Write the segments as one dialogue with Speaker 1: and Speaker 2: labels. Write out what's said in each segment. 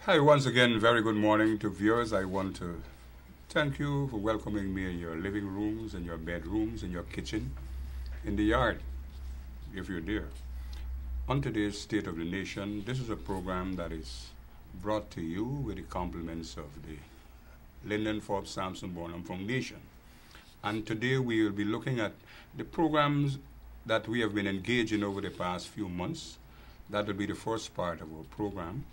Speaker 1: Hi, once again, very good morning to viewers. I want to thank you for welcoming me in your living rooms, in your bedrooms, in your kitchen, in the yard, if you're there. On today's State of the Nation, this is a program that is brought to you with the compliments of the Lyndon Forbes Sampson Burnham Foundation. And today we will be looking at the programs that we have been engaged in over the past few months. That will be the first part of our program.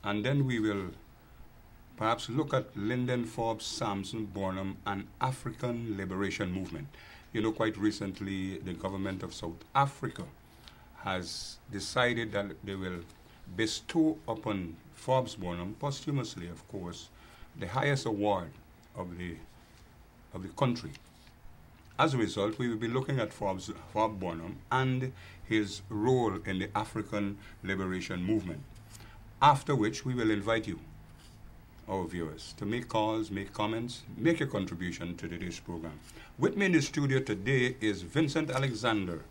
Speaker 1: And then we will perhaps look at Lyndon Forbes Sampson Burnham and African Liberation Movement. You know, quite recently, the government of South Africa has decided that they will bestow upon Forbes Burnham, posthumously, of course, the highest award of the country. As a result, we will be looking at Forbes Burnham and his role in the African Liberation Movement. After which, we will invite you, our viewers, to make calls, make comments, make a contribution to today's program. With me in the studio today is Vincent Alexander,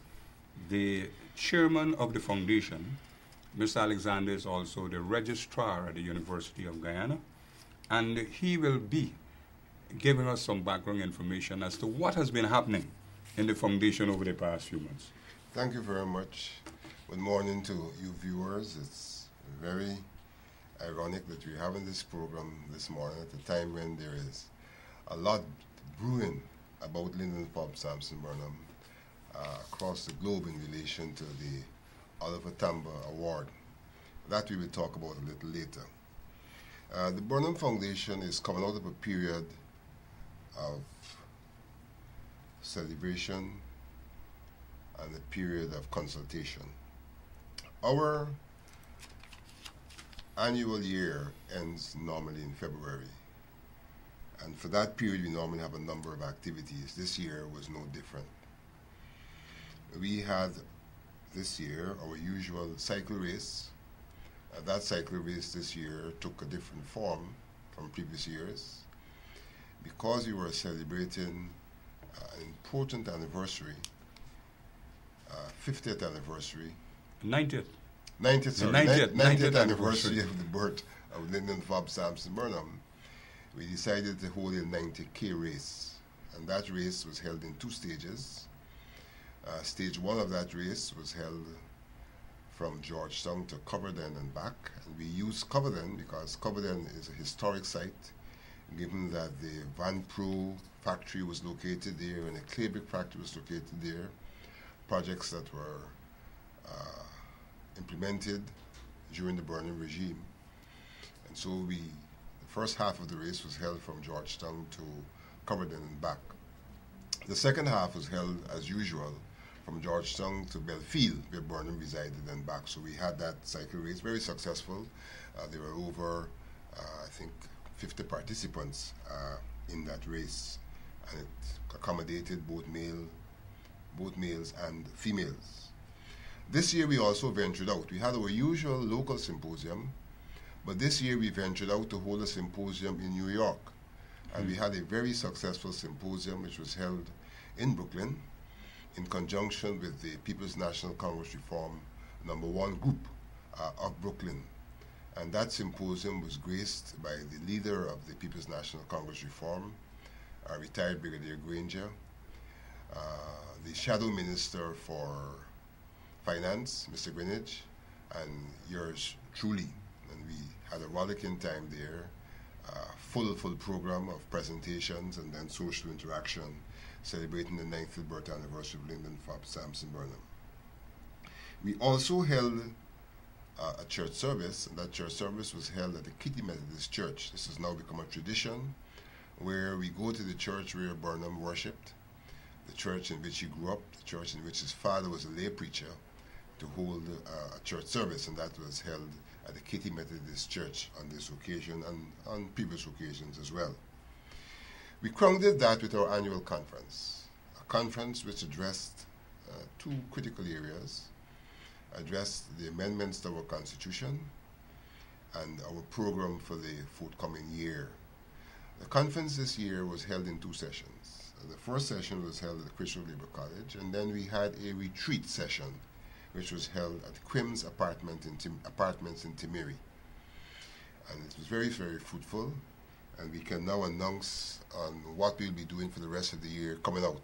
Speaker 1: the chairman of the foundation. Mr. Alexander is also the registrar at the University of Guyana, and he will be giving us some background information as to what has been happening in the foundation over the past few months.
Speaker 2: Thank you very much. Good morning to you viewers. It's very ironic that we're having this program this morning at a time when there is a lot brewing about Lyndon Forbes Sampson Burnham across the globe in relation to the Oliver Tambo Award. That we will talk about a little later. The Burnham Foundation is coming out of a period of celebration and a period of consultation. Our annual year ends normally in February, and for that period we normally have a number of activities. This year was no different. We had this year our usual cycle race. That cycle race this year took a different form from previous years because we were celebrating an important anniversary, 50th anniversary.
Speaker 1: 90th.
Speaker 2: 90th anniversary of the birth of Lyndon Forbes Sampson Burnham. We decided to hold a 90K race, and that race was held in two stages. Stage one of that race was held from Georgetown to Coverdon and back, and we used Coverdon because Coverdon is a historic site, given that the Van Pro factory was located there and the clay brick factory was located there, projects that were implemented during the Burnham regime. And so the first half of the race was held from Georgetown to Coverdon and back. The second half was held as usual from Georgetown to Belfield, where Burnham resided, and back. So we had that cycle race, very successful. There were over, I think, 50 participants in that race, and it accommodated both males and females. This year we also ventured out. We had our usual local symposium, but this year we ventured out to hold a symposium in New York. And we had a very successful symposium which was held in Brooklyn in conjunction with the People's National Congress Reform #1 group of Brooklyn. And that symposium was graced by the leader of the People's National Congress Reform, retired Brigadier Granger, the Shadow Minister for Finance, Mr. Greenwich, and yours truly. And we had a rollicking time there, full program of presentations and then social interaction, celebrating the 90th birthday anniversary of Lyndon Forbes Sampson Burnham. We also held a church service, and that church service was held at the Kitty Methodist Church. This has now become a tradition where we go to the church where Burnham worshipped, the church in which he grew up, the church in which his father was a lay preacher, to hold a church service, and that was held at the Kitty Methodist Church on this occasion and on previous occasions as well. We crowned that with our annual conference, a conference which addressed two critical areas, addressed the amendments to our Constitution and our program for the forthcoming year. The conference this year was held in two sessions. The first session was held at the Christian Labor College, and then we had a retreat session which was held at Quim's apartments in Timiri. And it was very, very fruitful. And we can now announce on what we'll be doing for the rest of the year coming out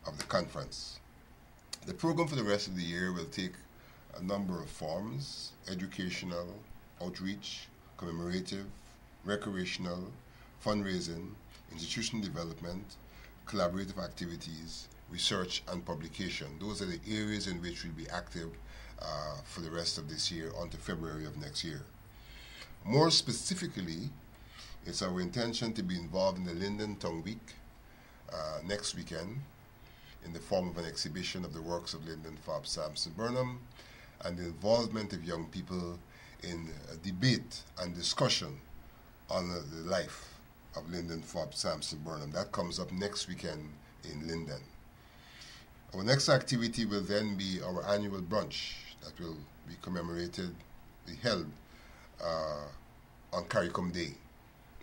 Speaker 2: of the conference. The program for the rest of the year will take a number of forms: educational, outreach, commemorative, recreational, fundraising, institutional development, collaborative activities, research, and publication. Those are the areas in which we'll be active for the rest of this year until February of next year. More specifically, it's our intention to be involved in the Linden Tongue Week next weekend in the form of an exhibition of the works of Linden Fobbs Sampson Burnham, and the involvement of young people in debate and discussion on the life of Linden Fobbs Sampson Burnham. That comes up next weekend in Linden. Our next activity will then be our annual brunch that will be held on CARICOM Day.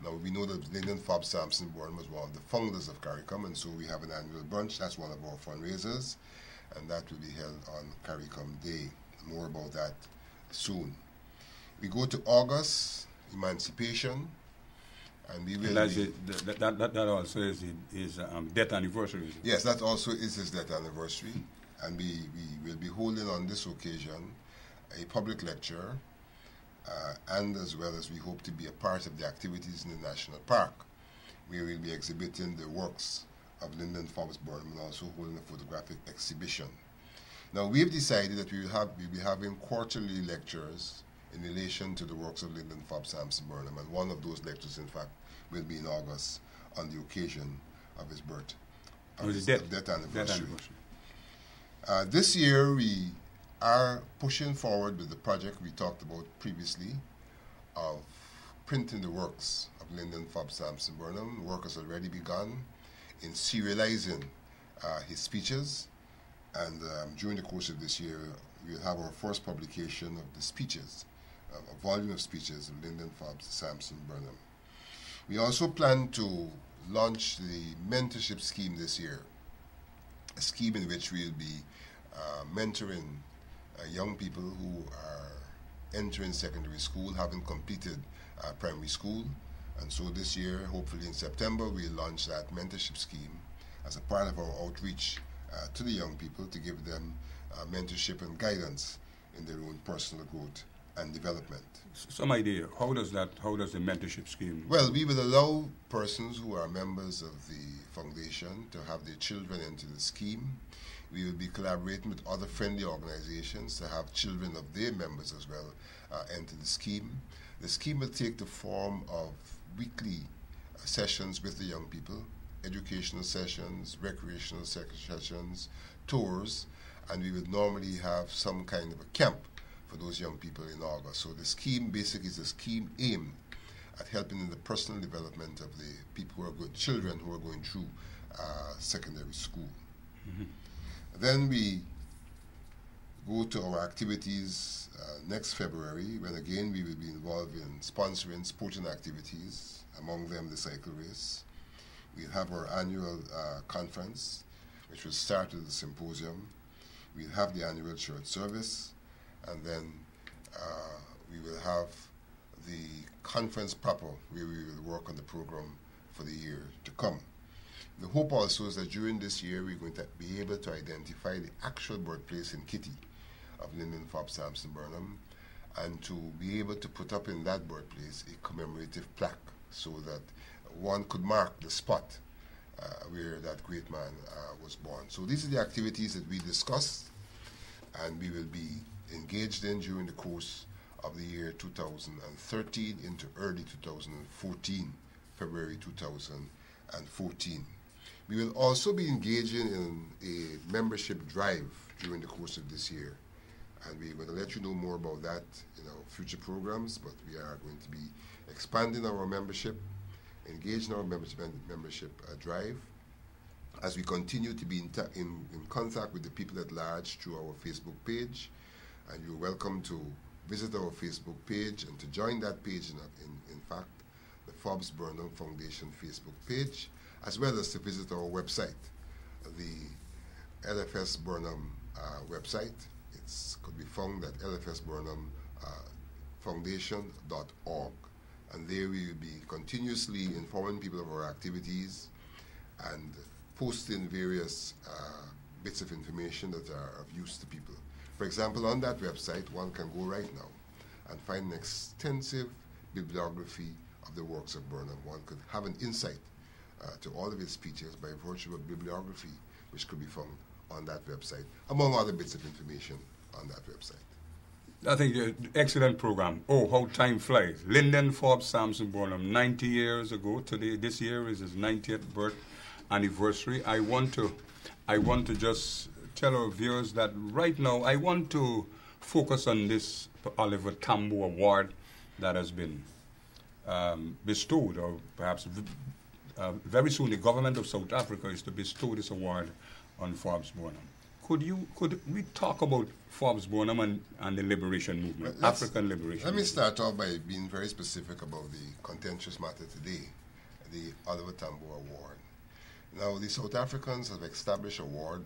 Speaker 2: Now, we know that Linden Fobbs Sampson Burnham was one of the founders of CARICOM, and so we have an annual brunch. That's one of our fundraisers, and that will be held on CARICOM Day. More about that soon. We go to August, Emancipation, and we will.
Speaker 1: That also is his death anniversary.
Speaker 2: Yes, that also is his death anniversary, and we will be holding on this occasion a public lecture, and as well as we hope to be a part of the activities in the National Park. We will be exhibiting the works of Linden Fobbs Burnham and also holding a photographic exhibition. Now, we have decided that we'll be having quarterly lectures in relation to the works of Linden Fobbs Sampson Burnham, and one of those lectures, in fact, will be in August on the occasion of his birth, his death anniversary. This year, we are pushing forward with the project we talked about previously of printing the works of Linden Fobbs Sampson Burnham. The work has already begun in serializing his speeches, and during the course of this year, we'll have our first publication of the speeches, a volume of speeches of Linden Fobbs Sampson Burnham. We also plan to launch the mentorship scheme this year, a scheme in which we'll be mentoring young people who are entering secondary school, having completed primary school. And so this year, hopefully in September, we'll launch that mentorship scheme as a part of our outreach to the young people to give them mentorship and guidance in their own personal growth and development.
Speaker 1: Some idea, how does the mentorship scheme?
Speaker 2: Well, we will allow persons who are members of the foundation to have their children into the scheme. We will be collaborating with other friendly organizations to have children of their members as well enter the scheme. The scheme will take the form of weekly sessions with the young people, educational sessions, recreational sessions, tours, and we would normally have some kind of a camp for those young people in August. So the scheme basically is a scheme aimed at helping in the personal development of the people who are good, children who are going through secondary school. Mm-hmm. Then we go to our activities next February, when again we will be involved in sponsoring sporting activities, among them the cycle race. We'll have our annual conference, which will start with the symposium. We'll have the annual church service, and then we will have the conference proper, where we will work on the program for the year to come. The hope also is that during this year we're going to be able to identify the actual birthplace in Kitty of Linden Fobbs Sampson Burnham, and to be able to put up in that birthplace a commemorative plaque so that one could mark the spot where that great man was born. So these are the activities that we discussed and we will be engaged in during the course of the year 2013 into early 2014, February 2014. We will also be engaging in a membership drive during the course of this year, and we're going to let you know more about that in our future programs, but we are going to be expanding our membership, engaging our membership drive, as we continue to be in contact with the people at large through our Facebook page. And you're welcome to visit our Facebook page and to join that page, in fact, the Fobbs Burnham Foundation Facebook page, as well as to visit our website, the LFS Burnham website. It could be found at lfsburnham foundation.org, And there we will be continuously informing people of our activities and posting various bits of information that are of use to people. For example, on that website, one can go right now and find an extensive bibliography of the works of Burnham. One could have an insight to all of his speeches by virtue of bibliography, which could be found on that website, among other bits of information on that website.
Speaker 1: I think excellent program. Oh, how time flies. Lyndon Forbes Sampson Burnham, 90 years ago today. This year is his 90th birth anniversary. I want to just tell our viewers that right now I want to focus on this Oliver Tambo Award that has been bestowed, or perhaps very soon the government of South Africa is to bestow this award on Forbes Burnham. Could we talk about Forbes Burnham and the liberation movement, African liberation?
Speaker 2: Let me start off by being very specific about the contentious matter today, the Oliver Tambo Award. Now, the South Africans have established an award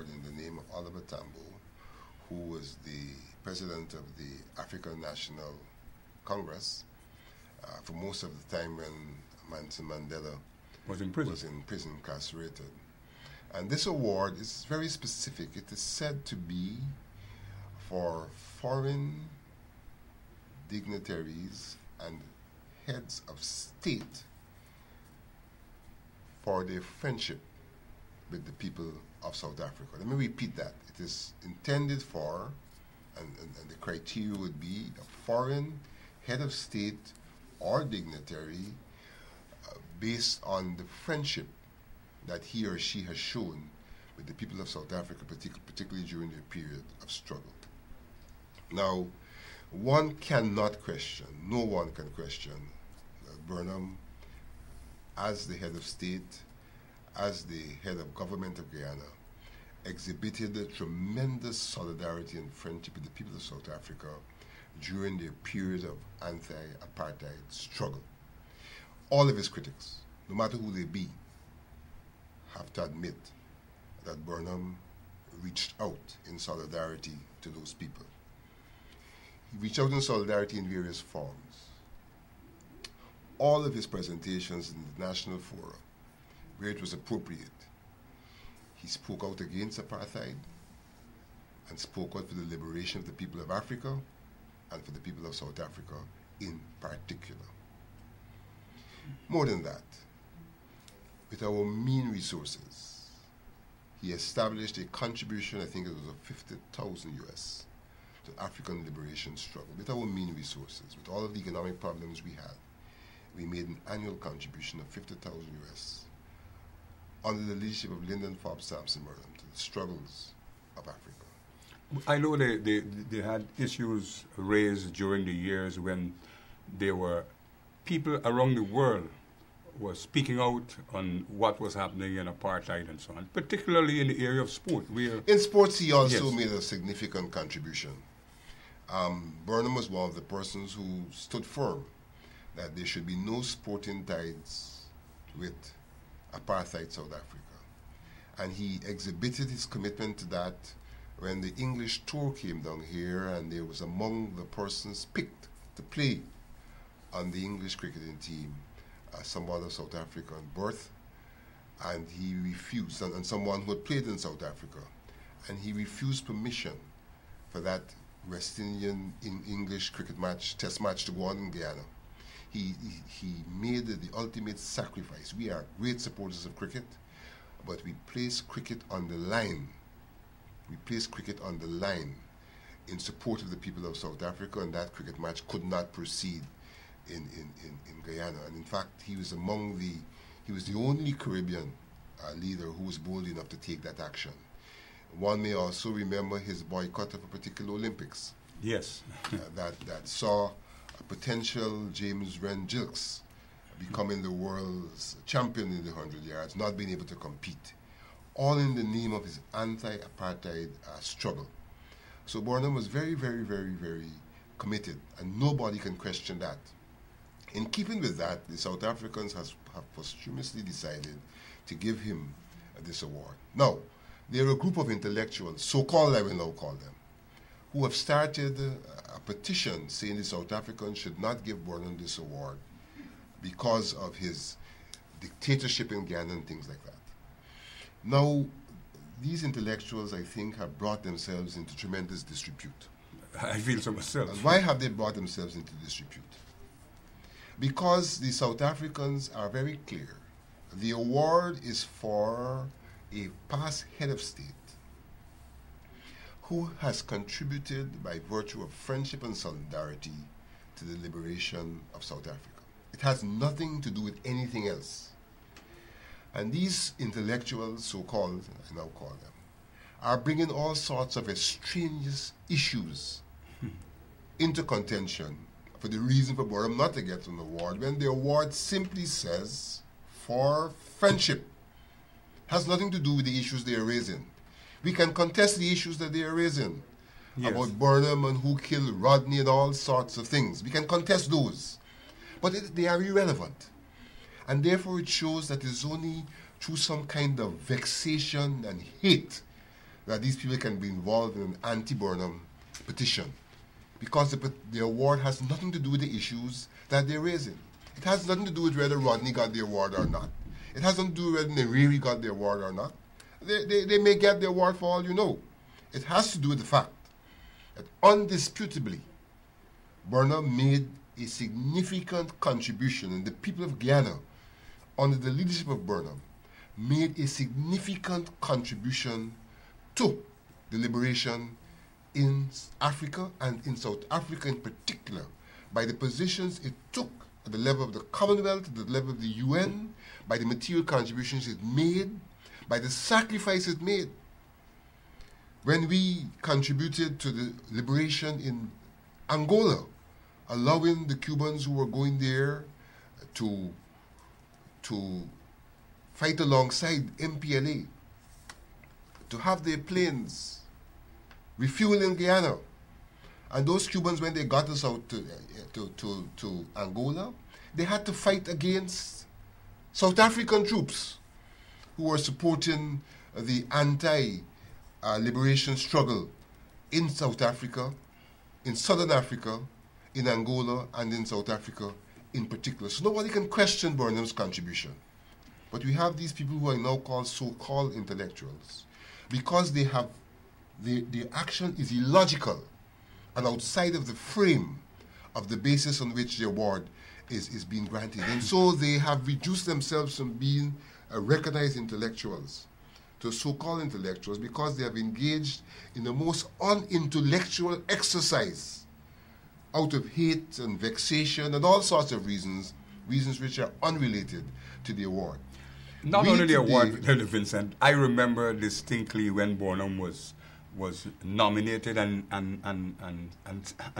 Speaker 2: in the name of Oliver Tambo, who was the president of the African National Congress for most of the time when Nelson Mandela
Speaker 1: was in prison,
Speaker 2: incarcerated. And this award is very specific. It is said to be for foreign dignitaries and heads of state for their friendship with the people of South Africa. Let me repeat that. It is intended for, and the criteria would be a foreign head of state or dignitary based on the friendship that he or she has shown with the people of South Africa, particularly during their period of struggle. Now, one cannot question, no one can question Burnham as the head of state, as the head of government of Guyana, exhibited a tremendous solidarity and friendship with the people of South Africa during their period of anti-apartheid struggle. All of his critics, no matter who they be, have to admit that Burnham reached out in solidarity to those people. He reached out in solidarity in various forms. All of his presentations in the National Forum, where it was appropriate, he spoke out against apartheid and spoke out for the liberation of the people of Africa and for the people of South Africa in particular. More than that, with our mean resources, he established a contribution, I think it was of 50,000 US, to African liberation struggle. With our mean resources, with all of the economic problems we had, we made an annual contribution of 50,000 US under the leadership of Lyndon Forbes Sampson Burnham to the struggles of Africa.
Speaker 1: I know they had issues raised during the years when there were people around the world were speaking out on what was happening in apartheid and so on, particularly in the area of sport.
Speaker 2: In sports, he also made a significant contribution. Burnham was one of the persons who stood firm that there should be no sporting ties with apartheid South Africa. And he exhibited his commitment to that when the English tour came down here, and there was among the persons picked to play on the English cricketing team someone of South African birth, and he refused, and someone who had played in South Africa, and he refused permission for that West Indian English cricket match, test match, to go on in Guyana. He made the ultimate sacrifice. We are great supporters of cricket, but we place cricket on the line. We place cricket on the line in support of the people of South Africa, and that cricket match could not proceed in Guyana. And in fact, he was the only Caribbean leader who was bold enough to take that action. One may also remember his boycott of a particular Olympics.
Speaker 1: Yes.
Speaker 2: that saw a potential James Wren Gilkes becoming the world's champion in the 100 yards, not being able to compete, all in the name of his anti-apartheid struggle. So Burnham was very, very, very, very committed, and nobody can question that. In keeping with that, the South Africans have posthumously decided to give him this award. Now, there are a group of intellectuals, so-called I will now call them, who have started a petition saying the South Africans should not give Burnham this award because of his dictatorship in Ghana and things like that. Now, these intellectuals, I think, have brought themselves into tremendous disrepute.
Speaker 1: I feel so myself.
Speaker 2: And why have they brought themselves into disrepute? Because the South Africans are very clear. The award is for a past head of state who has contributed by virtue of friendship and solidarity to the liberation of South Africa. It has nothing to do with anything else. And these intellectuals, so-called, I now call them, are bringing all sorts of extraneous issues into contention for the reason for Burnham not to get an award, when the award simply says for friendship. Has nothing to do with the issues they are raising. We can contest the issues that they are raising, yes, about Burnham and who killed Rodney and all sorts of things. We can contest those. But they are irrelevant. And therefore it shows that it's only through some kind of vexation and hate that these people can be involved in an anti-Burnham petition. Because the award has nothing to do with the issues that they're raising. It has nothing to do with whether Rodney got the award or not. It has nothing to do with whether Neriri got the award or not. They may get the award for all you know. It has to do with the fact that undisputably Burnham made a significant contribution, and the people of Guyana, under the leadership of Burnham, made a significant contribution to the liberation in Africa and in South Africa in particular, by the positions it took at the level of the Commonwealth, at the level of the UN, by the material contributions it made, by the sacrifice it made. When we contributed to the liberation in Angola, allowing the Cubans who were going there to fight alongside MPLA, to have their planes refuel in Guyana. And those Cubans, when they got us out to Angola, they had to fight against South African troops who were supporting the anti-liberation struggle in South Africa, in Southern Africa, in Angola, and in South Africa in particular. So nobody can question Burnham's contribution. But we have these people who are now called so-called intellectuals, because they have their action is illogical and outside of the frame of the basis on which the award is being granted. And so they have reduced themselves from being recognized intellectuals to so-called intellectuals, because they have engaged in the most unintellectual exercise out of hate and vexation and all sorts of reasons which are unrelated to the award.
Speaker 1: Not only the award, Vincent, I remember distinctly when Burnham was nominated and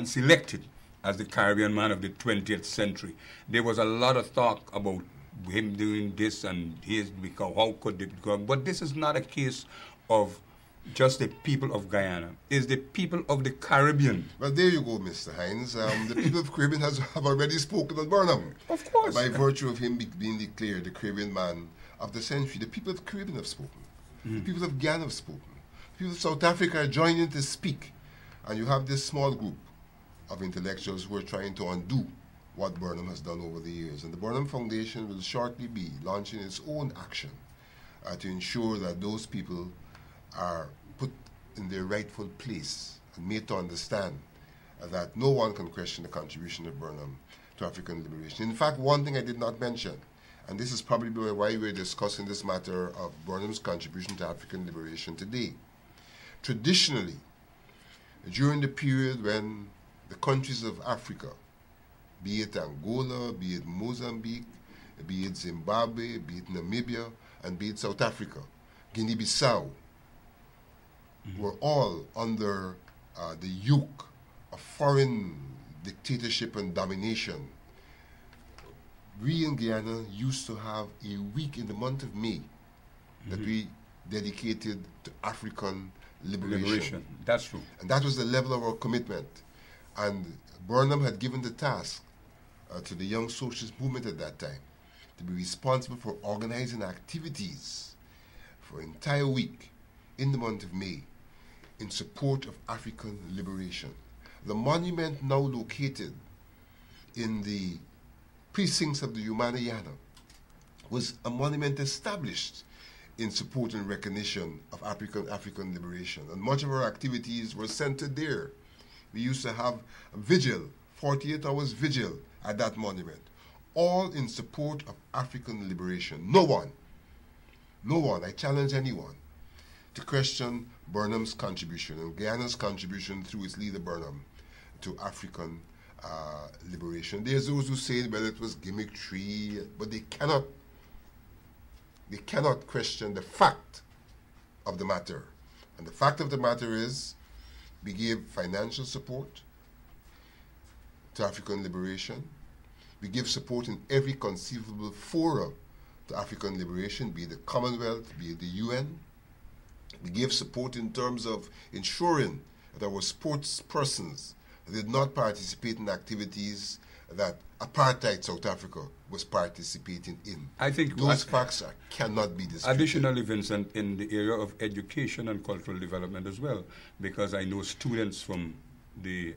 Speaker 1: selected as the Caribbean man of the 20th century. There was a lot of talk about him doing this and his, because how could it go? But this is not a case of just the people of Guyana. It's the people of the Caribbean.
Speaker 2: Well, there you go, Mr. Hinds. The people of the Caribbean have already spoken on Burnham.
Speaker 1: Of course.
Speaker 2: By virtue of him being declared the Caribbean man of the century. The people of the Caribbean have spoken. The people of Guyana have spoken. The people of South Africa are joining to speak. And you have this small group of intellectuals who are trying to undo what Burnham has done over the years. And the Burnham Foundation will shortly be launching its own action to ensure that those people are put in their rightful place and made to understand that no one can question the contribution of Burnham to African liberation. In fact, one thing I did not mention, and this is probably why we're discussing this matter of Burnham's contribution to African liberation today. Traditionally, during the period when the countries of Africa, be it Angola, be it Mozambique, be it Zimbabwe, be it Namibia, and be it South Africa, Guinea-Bissau, were all under the yoke of foreign dictatorship and domination. We in Guyana used to have a week in the month of May that we dedicated to African liberation.
Speaker 1: That's true.
Speaker 2: And that was the level of our commitment. And Burnham had given the task to the young socialist movement at that time to be responsible for organizing activities for an entire week in the month of May in support of African liberation. The monument now located in the precincts of the Humaniana was a monument established in support and recognition of African liberation. And much of our activities were centered there. We used to have a vigil, 48 hours vigil at that monument, all in support of African liberation. No one, I challenge anyone to question Burnham's contribution and Guyana's contribution through its leader Burnham to African liberation. There's those who say, well, it was gimmickry, but they cannot question the fact of the matter. And the fact of the matter is, we gave financial support to African liberation. We give support in every conceivable forum to African liberation, be it the Commonwealth, be it the UN. We gave support in terms of ensuring that our sports persons did not participate in activities that apartheid South Africa was participating in.
Speaker 1: I think
Speaker 2: those facts cannot be disputed.
Speaker 1: Additionally, Vincent, in the area of education and cultural development as well, because I know students from the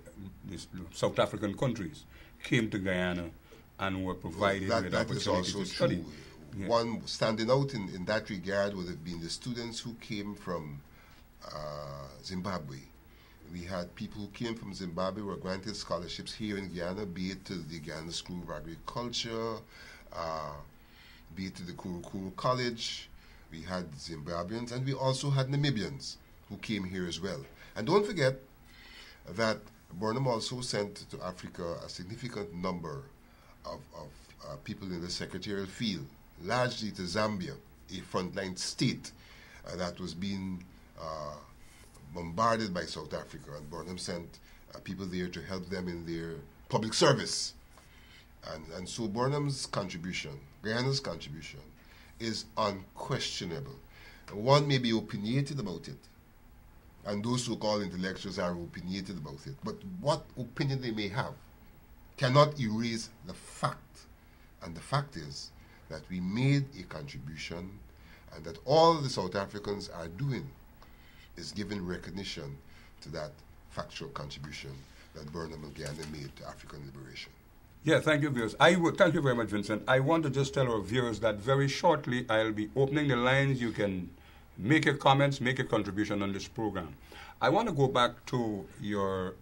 Speaker 1: South African countries came to Guyana and were provided with opportunity to study.
Speaker 2: True. Yeah. One standing out in that regard would have been the students who came from Zimbabwe. We had people who came from Zimbabwe were granted scholarships here in Guyana, be it to the Guyana School of Agriculture, be it to the Kuru College. We had Zimbabweans, and we also had Namibians who came here as well. And don't forget that Burnham also sent to Africa a significant number of people in the secretarial field, largely to Zambia, a frontline state that was being bombarded by South Africa, and Burnham sent people there to help them in their public service. And so Burnham's contribution, Guyana's contribution, is unquestionable. One may be opinionated about it, and those so-called intellectuals are opinionated about it, but what opinion they may have cannot erase the fact. And the fact is that we made a contribution, and that all the South Africans are doing is giving recognition to that factual contribution that Burnham and Guyana made to African liberation.
Speaker 1: Yeah, thank you, viewers. Thank you very much, Vincent. I want to just tell our viewers that very shortly I'll be opening the lines. You can make your comments, make a contribution on this program. I want to go back to your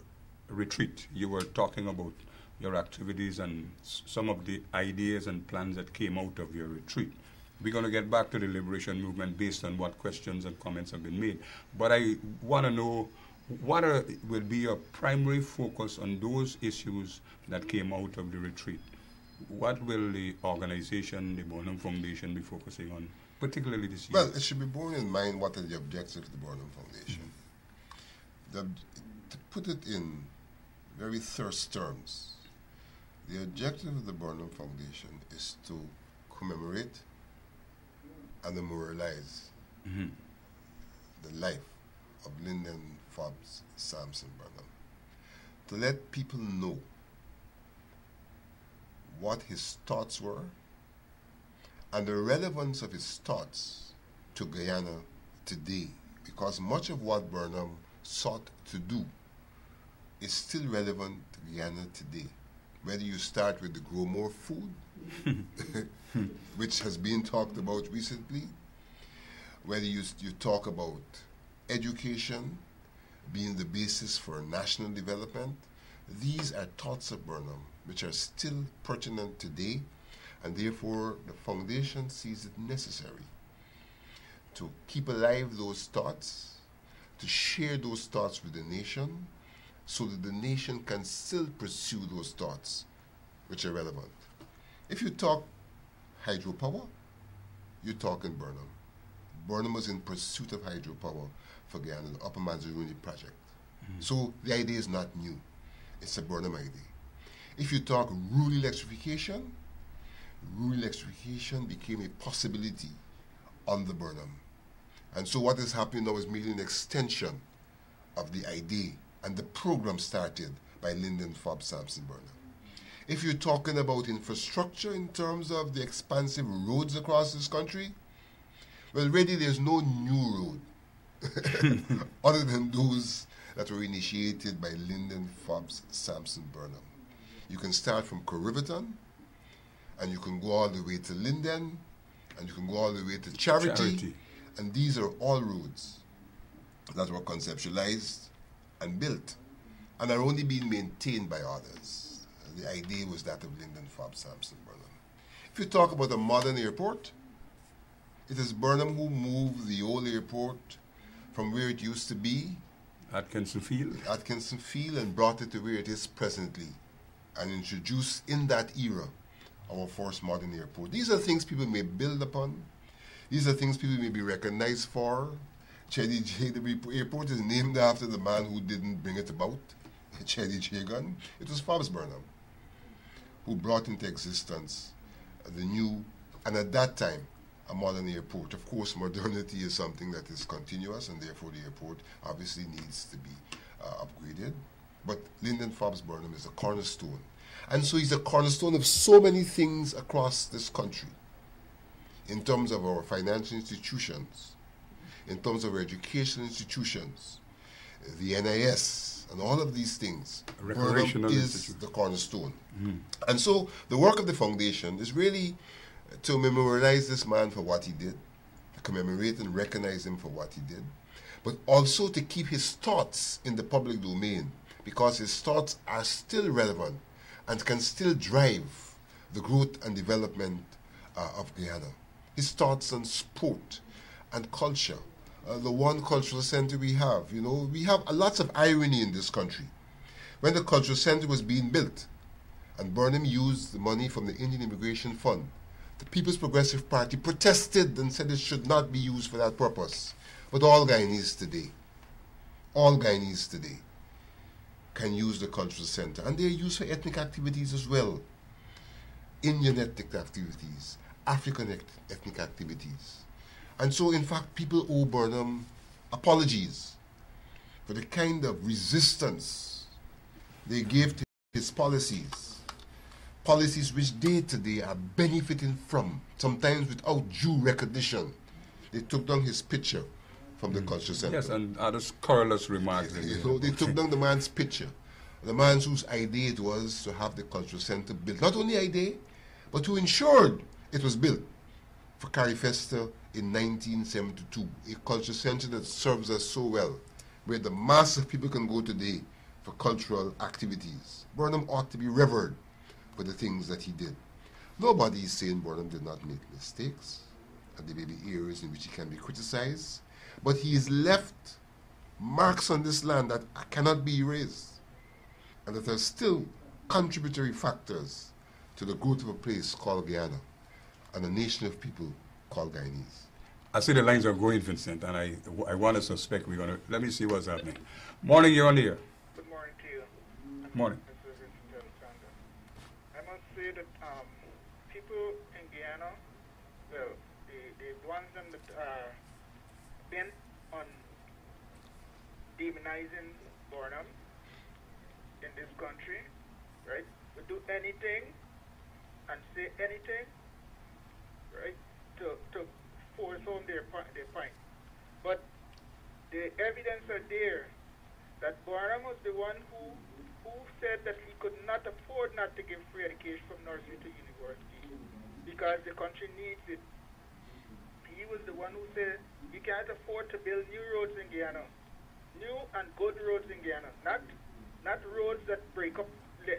Speaker 1: retreat. You were talking about your activities and some of the ideas and plans that came out of your retreat. We're going to get back to the liberation movement based on what questions and comments have been made. But I want to know what will be your primary focus on those issues that came out of the retreat. What will the organization, the Burnham Foundation, be focusing on, particularly this year?
Speaker 2: Well, it should be borne in mind what are the objectives of the Burnham Foundation. To put it in very terse terms, the objective of the Burnham Foundation is to commemorate and memorialize the life of Lyndon Forbes Sampson Burnham, to let people know what his thoughts were and the relevance of his thoughts to Guyana today, because much of what Burnham sought to do is still relevant to Guyana today. Whether you start with the Grow More Food, which has been talked about recently, whether you talk about education being the basis for national development, these are thoughts of Burnham which are still pertinent today, and therefore the foundation sees it necessary to keep alive those thoughts, to share those thoughts with the nation, so that the nation can still pursue those thoughts which are relevant. If you talk hydropower, you talk in Burnham. Burnham was in pursuit of hydropower for Guyana, the Upper Manzaruni project. So the idea is not new. It's a Burnham idea. If you talk rural electrification became a possibility on the Burnham. And so what is happening now is merely an extension of the idea, and the program started by Lyndon Forbes Sampson Burnham. If you're talking about infrastructure in terms of the expansive roads across this country, well, really there's no new road. other than those that were initiated by Lyndon Fobbs Sampson Burnham. You can start from Corriverton, and you can go all the way to Linden, and you can go all the way to Charity. And these are all roads that were conceptualized and built and are only being maintained by others. The idea was that of Lyndon Fobbs Sampson Burnham. If you talk about a modern airport, it is Burnham who moved the old airport from where it used to be,
Speaker 1: Atkinson Field,
Speaker 2: and brought it to where it is presently, and introduced in that era our first modern airport. These are things people may build upon. These are things people may be recognized for. Cheddy J, the airport is named after the man who didn't bring it about, Cheddy J Gun. It was Fobbs Burnham who brought into existence the new, and at that time, a modern airport. Of course, modernity is something that is continuous, and therefore the airport obviously needs to be upgraded. But Lyndon Fobbs Burnham is a cornerstone. And so he's a cornerstone of so many things across this country, in terms of our financial institutions, in terms of our educational institutions, the NIS, and all of these things. Burnham is the cornerstone. And so the work of the foundation is really to memorialize this man for what he did, to commemorate and recognize him for what he did, but also to keep his thoughts in the public domain, because his thoughts are still relevant and can still drive the growth and development of Guyana. His thoughts on sport and culture, the one cultural center we have. You know, we have lots of irony in this country. When the cultural center was being built, and Burnham used the money from the Indian Immigration Fund, the People's Progressive Party protested and said it should not be used for that purpose. But all Guyanese today can use the cultural center, and they're used for ethnic activities as well. Indian ethnic activities, African ethnic activities. And so, in fact, people owe Burnham apologies for the kind of resistance they gave to his policies which they today are benefiting from, sometimes without due recognition. They took down his picture from the culture center.
Speaker 1: Yes, and others scurrilous remarks.
Speaker 2: They took down the man's picture, the man whose idea it was to have the cultural center built. Not only idea, but who ensured it was built for Carifesta in 1972, a culture center that serves us so well, where the mass of people can go today for cultural activities. Burnham ought to be revered for the things that he did. Nobody is saying Burnham did not make mistakes, and there may be areas in which he can be criticized, but he has left marks on this land that cannot be erased, and that are still contributory factors to the growth of a place called Guyana and a nation of people called Guyanese.
Speaker 1: I see the lines are going, Vincent, and I want to suspect we're going to... Let me see what's happening. Morning, you're on the air.
Speaker 3: Good morning to you.
Speaker 1: Morning.
Speaker 3: This is Vincent. I must say that people in Guyana, well, the ones that are bent on demonizing Burnham in this country, right, would do anything and say anything, right, to force home their point. But the evidence are there that Burnham was the one who said that he could not afford not to give free education from nursery to university because the country needs it. He was the one who said you can't afford to build new roads in Guyana, new and good roads in Guyana, not roads that break up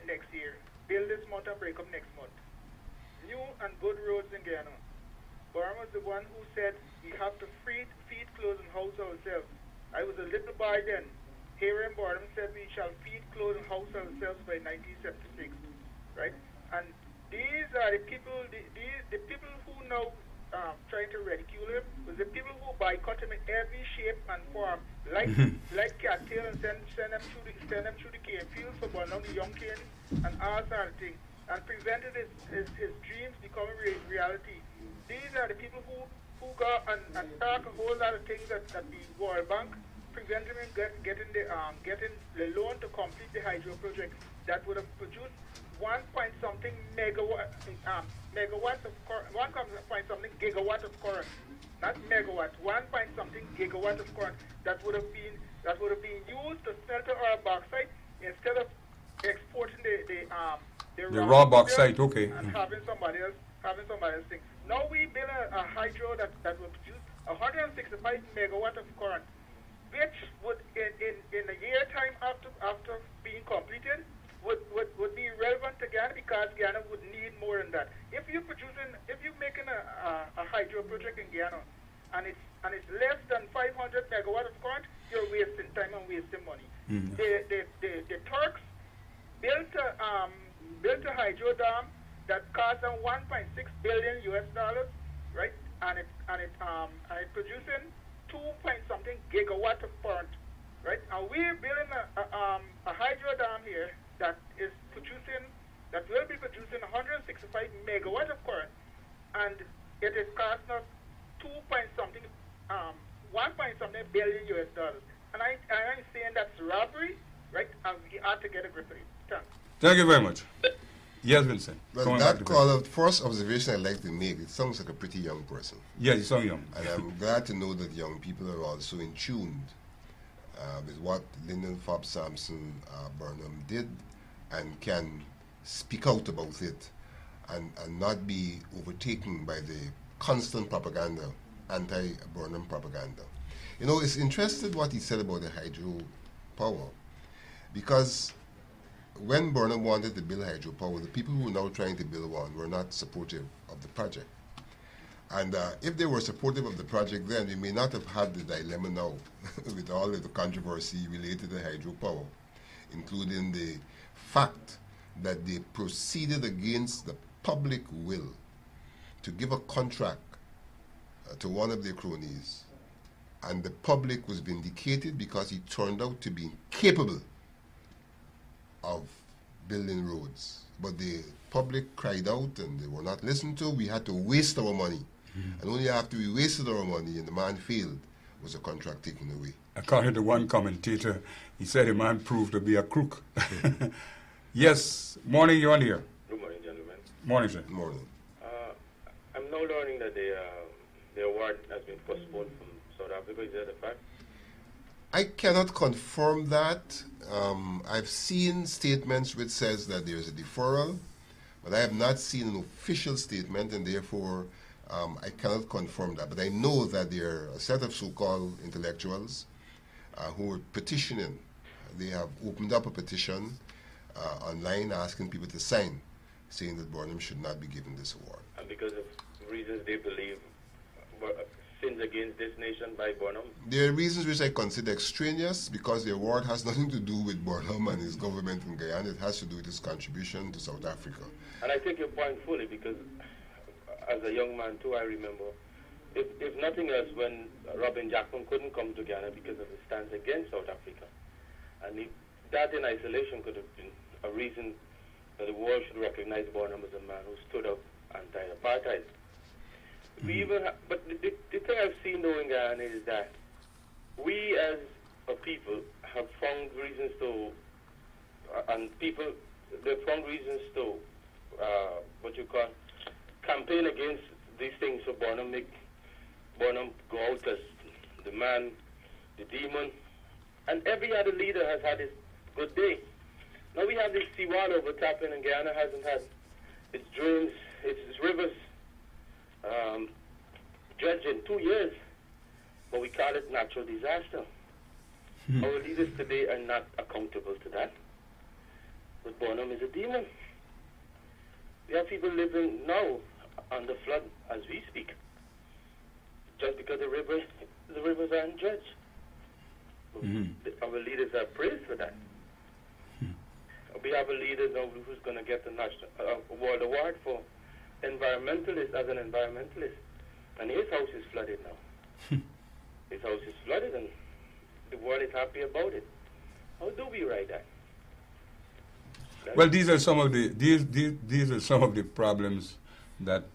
Speaker 3: next year. Build this month and break up next month. New and good roads in Guyana. Burnham was the one who said we have to feed, clothe, and house ourselves. I was a little boy then. Here in Burnham said we shall feed, clothe, and house ourselves by 1976, right? And these are the people, the people who now trying to ridicule him was the people who boycott him in every shape and form, like cattle, and send them through the cane fields for burn down the young cane and all sort of things, and prevented his dreams becoming reality. These are the people who go and talk a whole lot of things that the World Bank prevented him getting the loan to complete the hydro project that would have produced 1 point something gigawatts of current, not megawatt, 1 point something gigawatt of current that would have been used to smelter our bauxite instead of exporting
Speaker 1: the raw bauxite, okay.
Speaker 3: And having somebody else think. Now we build a hydro that will produce 165 megawatt of current, which would in a year time after being completed would be relevant to Guyana, because Guyana would need more than that. If you're making a hydro project in Guyana and it's less than 500 megawatt of current, you're wasting time and wasting money.
Speaker 1: Mm-hmm.
Speaker 3: The Turks built a hydro dam that cost them 1.6 billion US dollars, right? And it producing 2 point something gigawatt of current, right? And we're building a hydro dam here that will be producing 165 megawatt of current, and it is costing us 2 point something, 1 point something billion US dollars. And I'm saying that's robbery, right? And we ought to get a grip of it. Thanks.
Speaker 1: Thank you very much. Yes, Vincent.
Speaker 2: Well, that caller, first observation I'd like to make, it sounds like a pretty young person.
Speaker 1: Yeah, you sound young.
Speaker 2: And I'm glad to know that young people are also in tune with what Lyndon Fobb Sampson Burnham did, and can speak out about it and not be overtaken by the constant propaganda, anti-Burnham propaganda. You know, it's interesting what he said about the hydro power, because when Burnham wanted to build hydropower, the people who were now trying to build one were not supportive of the project. And if they were supportive of the project then, we may not have had the dilemma now with all of the controversy related to hydropower, including the fact that they proceeded against the public will to give a contract to one of their cronies, and the public was vindicated because he turned out to be incapable of building roads. But the public cried out and they were not listened to. We had to waste our money. Mm-hmm. And only after we wasted our money and the man failed was the contract taken away.
Speaker 1: According to one commentator, he said the man proved to be a crook. Yes, morning, you're on here.
Speaker 4: Good morning, gentlemen.
Speaker 1: Morning, sir.
Speaker 2: Morning.
Speaker 4: I'm now learning that the award has been postponed from South Africa. Is that a fact?
Speaker 2: I cannot confirm that. I've seen statements which says that there's a deferral, but I have not seen an official statement, and therefore I cannot confirm that. But I know that there are a set of so-called intellectuals who are petitioning. They have opened up a petition online asking people to sign, saying that Burnham should not be given this award.
Speaker 4: And because of reasons they believe sins against this nation by Burnham?
Speaker 2: There are reasons which I consider extraneous, because the award has nothing to do with Burnham and his government in Guyana. It has to do with his contribution to South Africa.
Speaker 4: And I take your point fully, because as a young man too, I remember, if nothing else, when Robin Jackson couldn't come to Guyana because of his stance against South Africa. And that in isolation could have been a reason that the world should recognize Burnham as a man who stood up anti-apartheid. We even but the thing I've seen though in Guyana is that we as a people have found reasons to, they've found reasons to, campaign against these things. So Burnham go out as the man, the demon, and every other leader has had his good day. Now we have this seawater overtapping, and Guyana hasn't had its drains, its rivers dredged in 2 years, but we call it natural disaster. Our leaders today are not accountable to that. But Burnham is a demon. We have people living now under flood as we speak, just because the rivers aren't dredged. Our leaders are praised for that. We have a leader now who's going to get the National World Award for environmentalist as an environmentalist, and his house is flooded now. His house is flooded, and the world is happy about it. How do we write that?
Speaker 1: Well, these are some of the problems that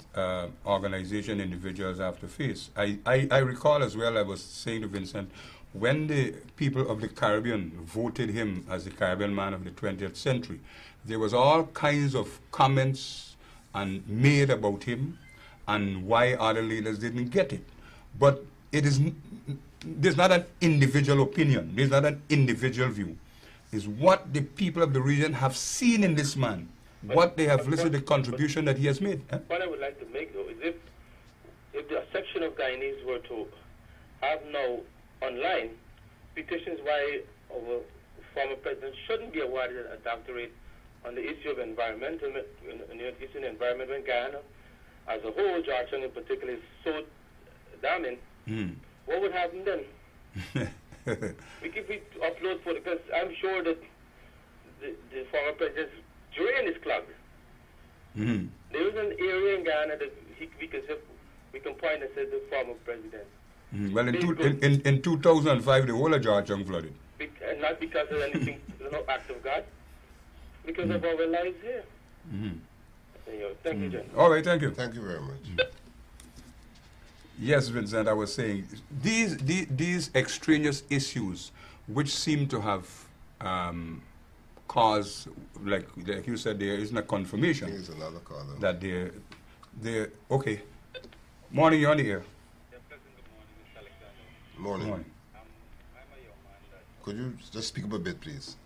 Speaker 1: organization individuals have to face. I recall as well, I was saying to Vincent, when the people of the Caribbean voted him as the Caribbean man of the 20th century, there was all kinds of comments and made about him and why other leaders didn't get it. But there's not an individual opinion. There's not an individual view. It's what the people of the region have seen in this man, what they have listened to the contribution that he has made.
Speaker 4: What I would like to make, though, is if the section of Guyanese were to have now online petitions why our former president shouldn't be awarded a doctorate on the issue of environmental, issue of environment when Guyana as a whole, Georgetown in particular, is so damning, what would happen then? we upload for because I'm sure that the former president's drain is clogged. There is an area in Guyana that we can point and say the former president.
Speaker 1: Well, in 2005, the whole of Georgetown flooded.
Speaker 4: And not because of anything, no act of God, because of our lives here. Thank you, Jen.
Speaker 1: All right, thank you.
Speaker 2: Thank you very much.
Speaker 1: Yes, Vincent, I was saying, these extraneous issues which seem to have caused, like you said, there isn't a confirmation.
Speaker 2: Here's another caller.
Speaker 1: That they're okay. Morning, you're on the air.
Speaker 2: Morning.
Speaker 1: Morning.
Speaker 5: I'm a young man that
Speaker 2: Could you just speak up a bit, please?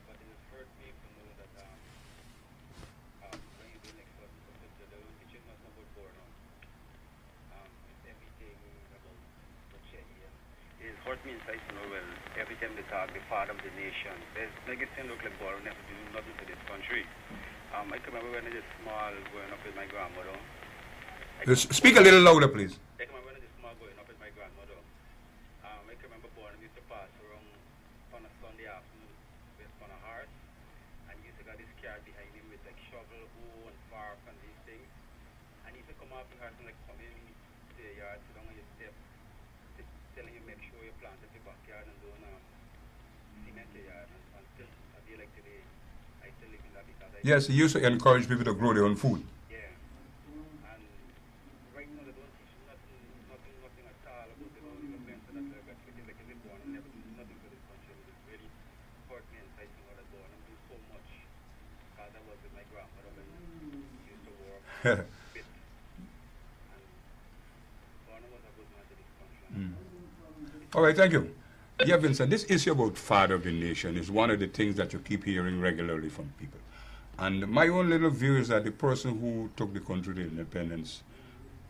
Speaker 5: but it has hurt me to know that when you do next to the teaching us about Burnham, it's everything about the Chetty. It hurt me inside to know, well, every time they talk, the part of the nation, there's make it seem look like Burnham never do nothing for this country. I can remember when I was small, growing up with my grandmother.
Speaker 1: Speak a little louder, please.
Speaker 5: I can remember when I was small, growing up with my grandmother. I can remember Burnham used to pass around on a Sunday afternoon with on a horse, and he used to got this car behind him with like shovel, hoe, and fork and these things. And he used to come off the horse and like come in to the yard, sit down on your step, telling you make sure you plant at the backyard and don't cement your yard. And until a day like today, I still live in that because
Speaker 1: Yes, he used to encourage people to grow their own food.
Speaker 5: yeah. And right now they don't teach nothing at all about the events that are like in Burnham never do nothing for this country. It really hurt me inside to know that Burnham do so much. Because I was with my grandmother when she used to work bit. And Burnham was a good man to this country.
Speaker 1: All right, thank you. Yeah, Vincent, this issue about father of the nation is one of the things that you keep hearing regularly from people. And my own little view is that the person who took the country to independence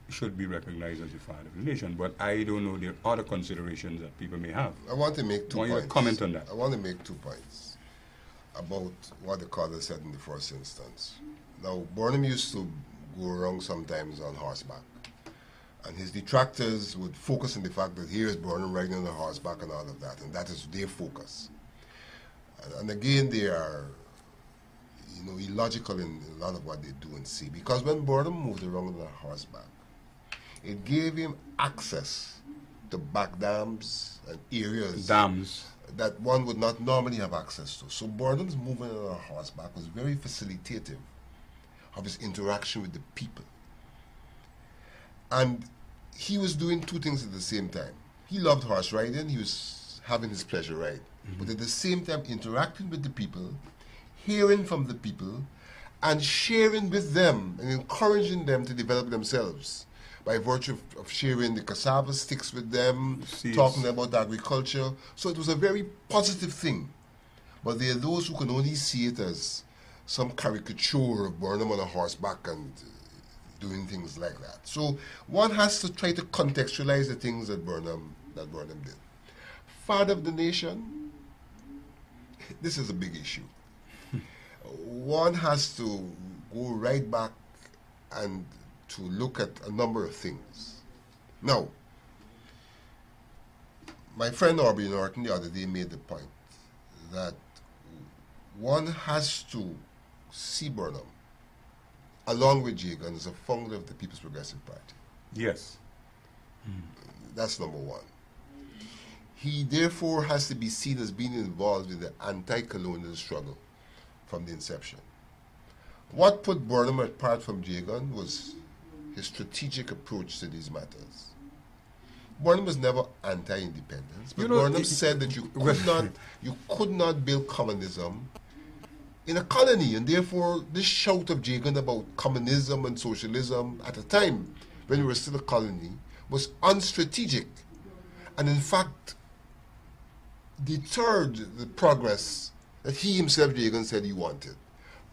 Speaker 1: should be recognized as the father of the nation. But I don't know, there are other considerations that people may have.
Speaker 2: I want to make 2
Speaker 1: Want you
Speaker 2: points.
Speaker 1: to comment on that?
Speaker 2: I want to make 2 points about what the caller said in the first instance. Now, Burnham used to go around sometimes on horseback. And his detractors would focus on the fact that here is Burnham riding on a horseback and all of that. And that is their focus. And again, they are illogical in a lot of what they do and see. Because when Burnham moved around on a horseback, it gave him access to back dams and areas that one would not normally have access to. So Burnham's movement on a horseback was very facilitative of his interaction with the people. And he was doing 2 things at the same time. He loved horse riding, he was having his pleasure ride. But at the same time interacting with the people, hearing from the people, and sharing with them and encouraging them to develop themselves by virtue of sharing the cassava sticks with them, talking about agriculture. So it was a very positive thing. But there are those who can only see it as some caricature of Burnham on a horseback and doing things like that. So one has to try to contextualize the things that Burnham did. Father of the nation, this is a big issue. One has to go right back and to look at a number of things. Now, my friend Aubrey Norton the other day made the point that one has to see Burnham, along with Jagan, as a founder of the People's Progressive Party.
Speaker 1: Yes.
Speaker 2: That's number one. He therefore has to be seen as being involved in the anti-colonial struggle from the inception. What put Burnham apart from Jagan was his strategic approach to these matters. Burnham was never anti-independence, but Burnham said that you could not build communism in a colony, and therefore this shout of Jagan about communism and socialism at a time when we were still a colony was unstrategic, and in fact deterred the progress that he himself, Jagan, said he wanted.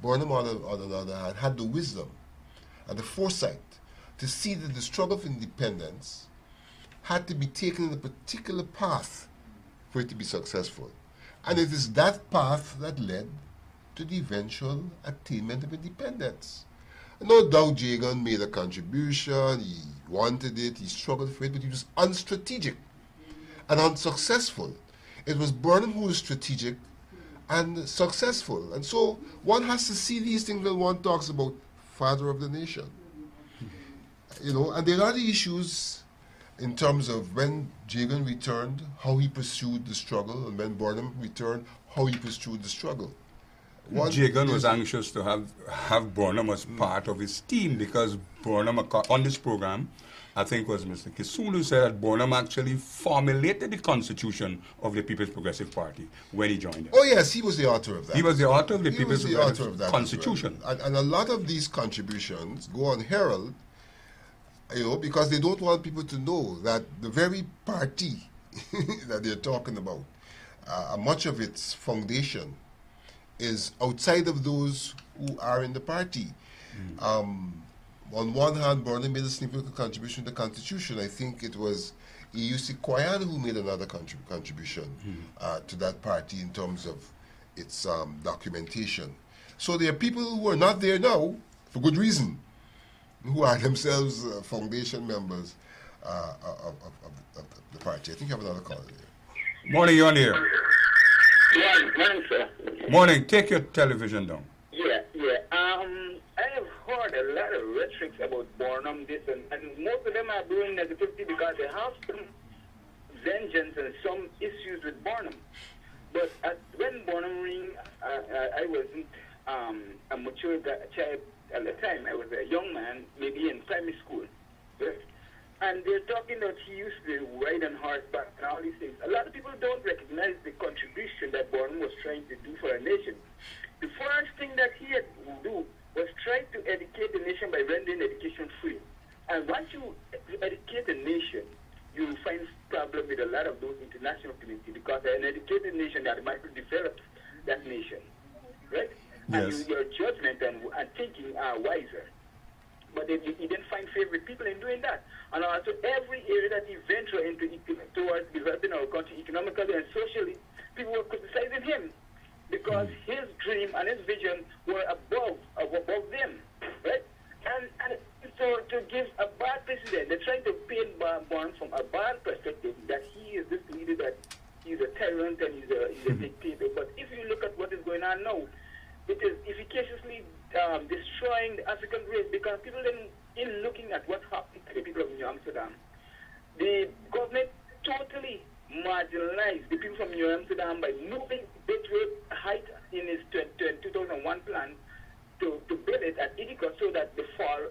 Speaker 2: Burnham, on the other hand, had the wisdom and the foresight to see that the struggle for independence had to be taken in a particular path for it to be successful. And it is that path that led to the eventual attainment of independence. No doubt Jagan made a contribution, he wanted it, he struggled for it, but he was unstrategic and unsuccessful. It was Burnham who was strategic and successful. And so one has to see these things when one talks about father of the nation. And there are the issues in terms of when Jagan returned, how he pursued the struggle, and when Burnham returned, how he pursued the struggle.
Speaker 1: Jagan was anxious to have Burnham as part of his team, because Burnham, on this program, I think was Mr. Kisulu, said that Burnham actually formulated the constitution of the People's Progressive Party when he joined them.
Speaker 2: Oh yes, he was the author of that.
Speaker 1: He was the author of the People's Progressive Constitution.
Speaker 2: Well. And a lot of these contributions go unheralded, because they don't want people to know that the very party that they're talking about, much of its foundation is outside of those who are in the party. On one hand, Burnham made a significant contribution to the Constitution. I think it was E.U.C. Kwayan who made another contribution to that party in terms of its documentation. So there are people who are not there now, for good reason, who are themselves foundation members of the party. I think you have another caller there.
Speaker 1: Morning, you're on here.
Speaker 6: Morning, sir.
Speaker 1: Morning, take your television down.
Speaker 6: Yeah. I have heard a lot of rhetoric about Burnham, this, and most of them are doing negativity because they have some vengeance and some issues with Burnham. But when Burnham ring, I wasn't a mature child at the time. I was a young man, maybe in primary school. Right? And they're talking that he used to ride on horseback and all these things. A lot of people don't recognize the contribution that Burnham was trying to do for a nation. The first thing that he had to do was try to educate the nation by rendering education free. And once you educate a nation, you find problem with a lot of those international community, because an educated nation that might develop that nation, right?
Speaker 1: Yes.
Speaker 6: And your judgment and thinking are wiser. But he didn't find favorite people in doing that. And also every area that he ventured into towards developing our country economically and socially, people were criticizing him because his dream and his vision were above them, right? And so to give a bad precedent, they're trying to paint Burnham from a bad perspective, that he is this leader, that he's a tyrant and he's a dictator. But if you look at what is going on now, it is efficaciously destroying the African race, because people then, in looking at what happened to the people of New Amsterdam, the government totally marginalized the people from New Amsterdam by moving Bedford Height in its 2001 plan to build it at Idika, so that the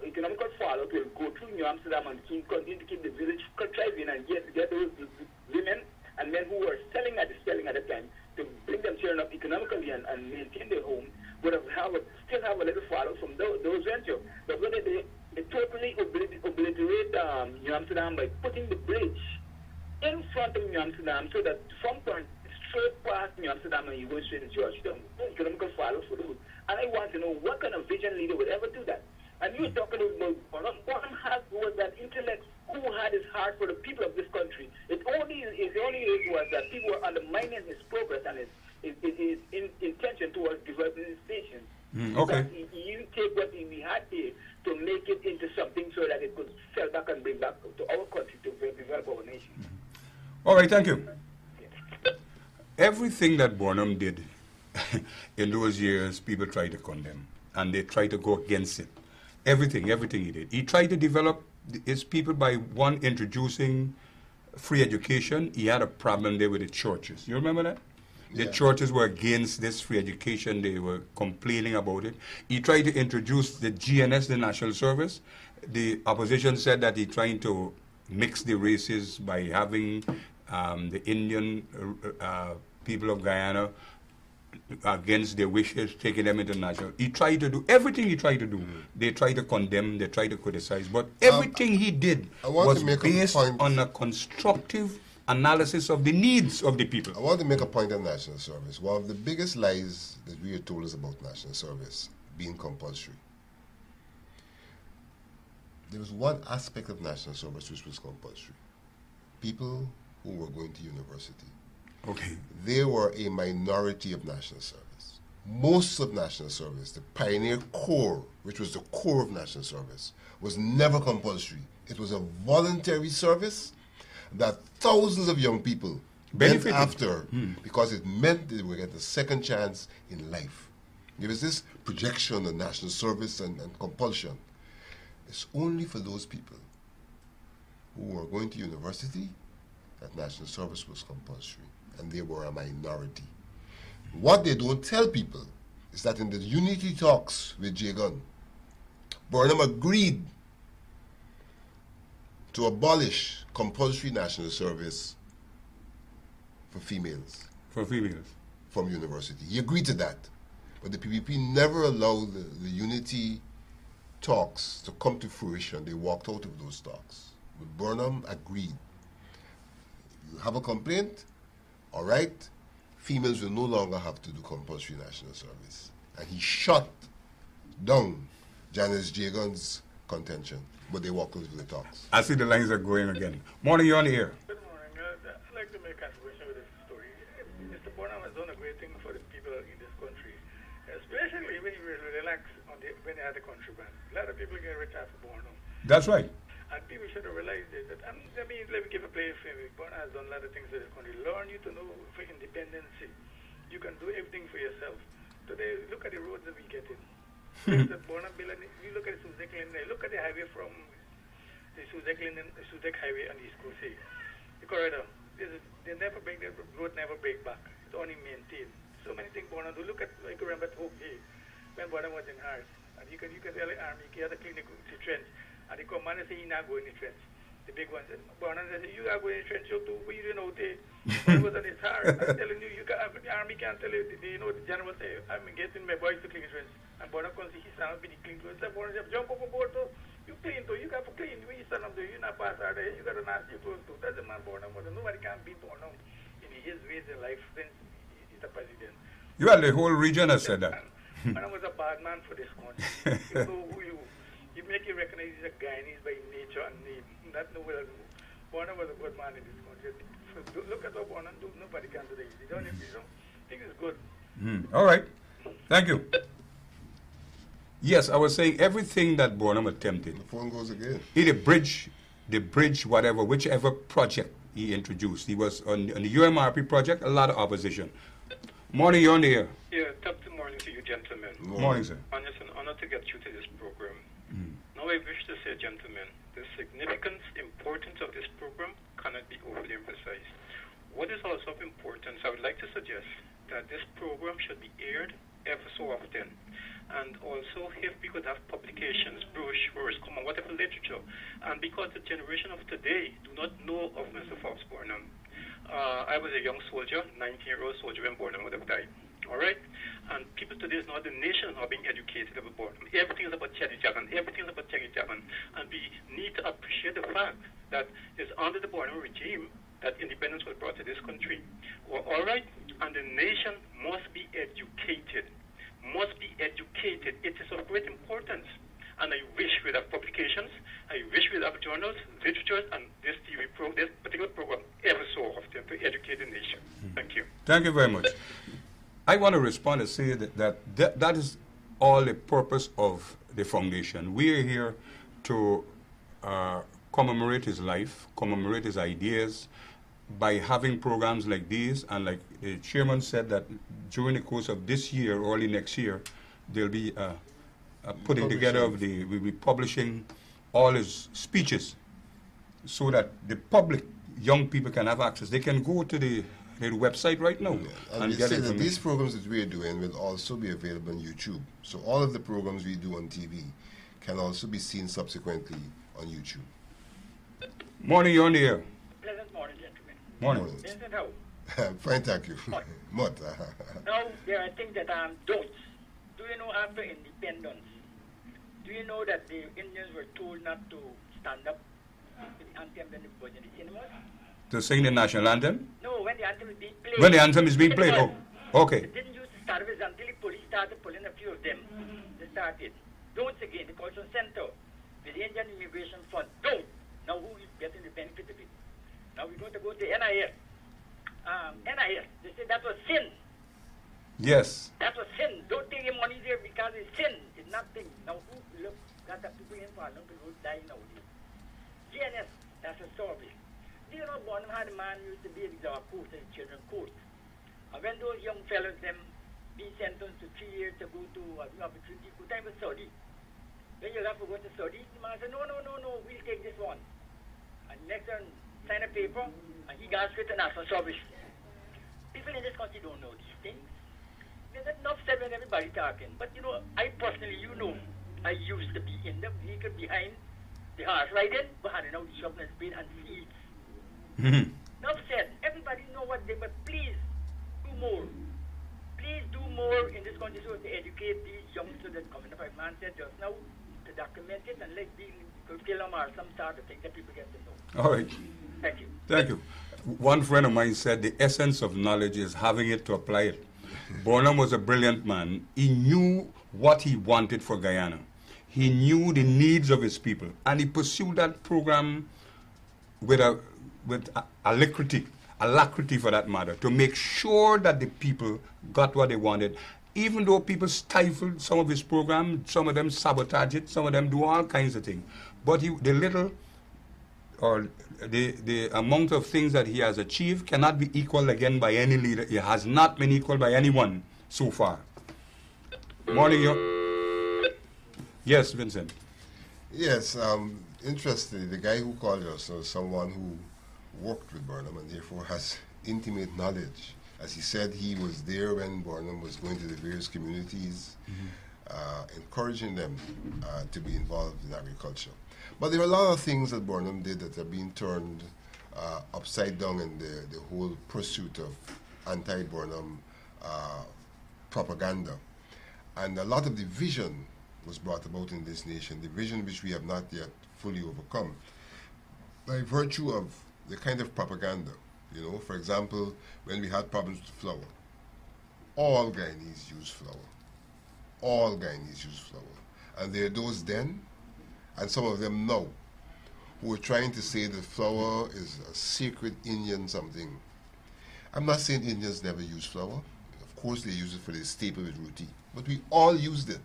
Speaker 6: economical fallout will go through New Amsterdam and continue to keep the village thriving, and yes, get those women and men who were selling at the time to bring them children up economically and maintain their home, would still have a little fallout from those ventures. But whether they totally obliterate New Amsterdam by putting the bridge in front of New Amsterdam, so that from point straight past New Amsterdam and you go straight to Georgetown, economical fallout for those. And I want to know what kind of vision leader would ever do that. And you're talking about Burnham was that intellect who had his heart for the people of this country. The only issue was that people were undermining his progress and his intention towards developing his nation.
Speaker 1: Okay.
Speaker 6: He take what we had here to make it into something so that it could sell back and bring back to our country to develop our nation.
Speaker 1: All right, thank you. Everything that Burnham did in those years, people tried to condemn, and they tried to go against it. Everything he did. He tried to develop his people by, one, introducing free education. He had a problem there with the churches. You remember that? The churches were against this free education. They were complaining about it. He tried to introduce the GNS, the National Service. The opposition said that he's trying to mix the races by having the Indian people of Guyana against their wishes, taking them international. He tried to do everything he tried to do. They tried to condemn, they tried to criticize, but everything he did was based on a constructive analysis of the needs of the people.
Speaker 2: I want to make a point on national service. One of the biggest lies that we are told is about national service being compulsory. There was one aspect of national service which was compulsory. People who were going to university.
Speaker 1: Okay.
Speaker 2: They were a minority of national service. Most of national service, the pioneer core, which was the core of national service, was never compulsory. It was a voluntary service that thousands of young people went after because it meant they would get a second chance in life. There was this projection of national service and compulsion. It's only for those people who were going to university that national service was compulsory, and they were a minority. What they don't tell people is that in the unity talks with J. Gunn, Burnham agreed to abolish compulsory national service for females.
Speaker 1: For females.
Speaker 2: From university. He agreed to that. But the PPP never allowed the unity talks to come to fruition. They walked out of those talks. But Burnham agreed. You have a complaint? All right. Females will no longer have to do compulsory national service. And he shut down Janice J. Gunn's contention. But they walked out of the talks.
Speaker 1: I see the lines are going again. Morning, you're on the air.
Speaker 3: Good morning. I'd like to make a contribution with this story. Mr. Burnham has done a great thing for the people in this country, especially when you relax on when they had the country ban. A lot of people get rich after Burnham.
Speaker 1: That's right.
Speaker 3: And people should have realized it. Let me give a play for you. Burnham has done a lot of things for this country. Learn you to know for independency. You can do everything for yourself. Today, look at the roads that we get in. The Burnham bill, you look at the Suzek Lane there. Look at the highway from the Suzek Lane and the Suzek Highway and the East Coast. The corridor. They never break, the road never break back. It's only maintained. So many things Burnham do. Look at, I can remember at Hope Day when Burnham was in Hinds. And you can tell the army, he had a clinic to trench. And the commander said, he's not going in the trench. The big one said, Burnham said, you are going in the trench, you too, but you didn't know it. But it was on his heart. I'm telling you, the army can't tell you, the general say, I'm getting my boys to clean the trench. And Burnham comes, he stand up in the clean clothes. Burnham said, jump overboard too. You clean too, you got to clean. When you stand up there, you're not pass out there, you got to nasty clothes too. That's the man Burnham was. Nobody can beat Burnham in his ways in life since he's the president.
Speaker 1: Well, the whole region has said that.
Speaker 3: Burnham was a bad man for this country. You know who you make you recognize he's a Guyanese by nature and name. That's nowhere else. Burnham was a good man in this country. So look at what Burnham do. Nobody can do this. He don't think it's good.
Speaker 1: All right. Thank you. Yes, I was saying everything that Burnham attempted.
Speaker 2: The phone goes again.
Speaker 1: The bridge, whatever, whichever project he introduced. He was on the UMRP project, a lot of opposition. Morning, you're on the air.
Speaker 7: Yeah, top to morning to you, gentlemen.
Speaker 1: Morning, sir.
Speaker 7: And it's an honor to get you to this program. Now I wish to say, gentlemen, the significance, importance of this program cannot be overly emphasized. What is also of importance, I would like to suggest that this program should be aired ever so often. And also, if we could have publications, brochures, whatever literature. And because the generation of today do not know of Mr. Fox Burnham. I was a young soldier, 19-year-old soldier when Burnham would have died. All right? And people today is not, the nation are being educated about Burnham. Everything is about Cherry Javan. Everything is about Cherry Javan. And we need to appreciate the fact that it's under the Burnham regime that independence was brought to this country. Well, all right? And the nation must be educated. Must be educated. It is of great importance. And I wish we'd have publications, I wish we'd have journals, literatures, and this this particular program ever so often to educate the nation. Thank you.
Speaker 1: Thank you very much. I want to respond and say that is all the purpose of the foundation. We are here to commemorate his life, commemorate his ideas, by having programs like these, and like the chairman said that during the course of this year, early next year, there'll be putting together of we'll be publishing all his speeches so that the public, young people can have access. They can go to the website right now and get
Speaker 2: information. These programs that we're doing will also be available on YouTube. So all of the programs we do on TV can also be seen subsequently on YouTube.
Speaker 1: Morning, you're on the air.
Speaker 8: Pleasant morning, gentlemen.
Speaker 1: Morning.
Speaker 8: Vincent, how?
Speaker 2: Fine, thank you. Mott.
Speaker 3: Now, there are things that don't. Do you know after independence, do you know that the Indians were told not to stand up with the anthem when it was in the cinemas?
Speaker 1: To sing the national anthem?
Speaker 3: No, when the anthem is being played.
Speaker 1: When the anthem is being played,
Speaker 3: Cinemas.
Speaker 1: okay.
Speaker 3: They didn't use to start with until the police started pulling a few of them. They started. Don't again, the cultural center, with the Indian Immigration Fund. Don't. Now who is getting the benefit of it? Now we're going to go to NIS. NIS, they say that was sin.
Speaker 1: Yes.
Speaker 3: That was sin. Don't take your money there because it's sin. It's nothing. Now who, look, got the people in for a long people die nowadays. GNS, that's a story. Do you know Burnham had a man used to be in our court, in children's court. And when those young fellows, them, being sentenced to 3 years to go to an opportunity, good time with Saudi. When you have to go to Saudi, the man said, no, we'll take this one. And next one, sign a paper, and he got straight to national service. People in this country don't know these things. There's enough said when everybody talking. But you know, I personally, I used to be in the vehicle behind the horse riding, but had enough shopping and speed and seeds. Enough said. Everybody know what they, but please do more. Please do more in this country so to educate these youngsters that come in. Like man said just now, to document it and let the curriculum or some sort of thing that people get to know.
Speaker 1: All right.
Speaker 3: Thank you.
Speaker 1: Thank you. One friend of mine said the essence of knowledge is having it to apply it. Burnham was a brilliant man. He knew what he wanted for Guyana. He knew the needs of his people, and he pursued that program with alacrity for that matter, to make sure that the people got what they wanted. Even though people stifled some of his program, some of them sabotage it, some of them do all kinds of things. But the amount of things that he has achieved cannot be equaled again by any leader. It has not been equaled by anyone so far. Morning, yes, Vincent.
Speaker 2: Yes, interestingly, the guy who called us was someone who worked with Burnham and therefore has intimate knowledge. As he said, he was there when Burnham was going to the various communities, encouraging them to be involved in agriculture. But there are a lot of things that Burnham did that are being turned upside down in the whole pursuit of anti-Burnham propaganda. And a lot of division was brought about in this nation, division which we have not yet fully overcome, by virtue of the kind of propaganda. You know, for example, when we had problems with flour, all Guyanese use flour. All Guyanese use flour. And there are those then, and some of them now, who are trying to say that flour is a sacred Indian something. I'm not saying Indians never use flour. Of course they use it for the staple with roti. But we all used it.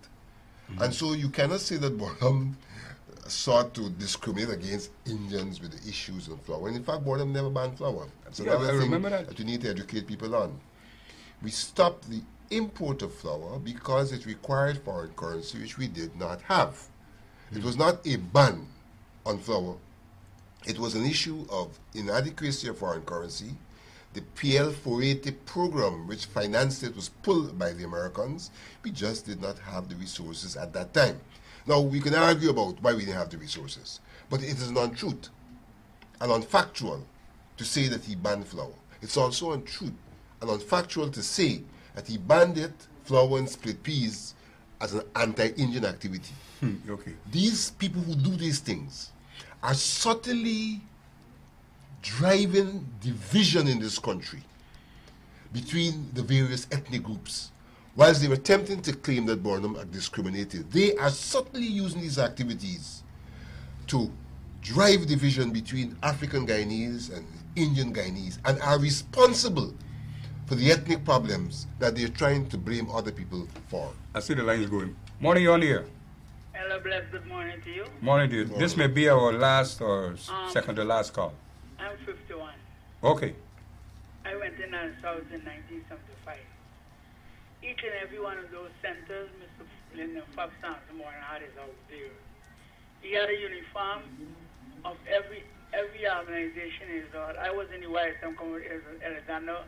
Speaker 2: And so you cannot say that Burnham sought to discriminate against Indians with the issues of flour. And in fact, Burnham never banned flour. That's another thing that you need to educate people on. We stopped the import of flour because it required foreign currency, which we did not have. It was not a ban on flour. It was an issue of inadequacy of foreign currency. The PL 480 program, which financed it, was pulled by the Americans. We just did not have the resources at that time. Now, we can argue about why we didn't have the resources, but it is an untruth and unfactual to say that he banned flour. It's also untruth and unfactual to say that he banned it, flour and split peas, as an anti-Indian activity.
Speaker 1: Okay.
Speaker 2: These people who do these things are subtly driving division in this country between the various ethnic groups. Whilst they were attempting to claim that Burnham had discriminated, they are subtly using these activities to drive division between African Guyanese and Indian Guyanese, and are responsible for the ethnic problems that they're trying to blame other people for.
Speaker 1: I see the line is going. Morning, you're on here.
Speaker 8: Hello, blessed good morning to you.
Speaker 1: Morning to you. This may be our last or second to last call.
Speaker 8: I'm 51.
Speaker 1: Okay.
Speaker 8: I went in on South in 1975. Each and every one of those centers, Mr. Linden Fabstam's morning had his house there. He had a uniform of every organization in his heart. I was in the YSM community, as Alexander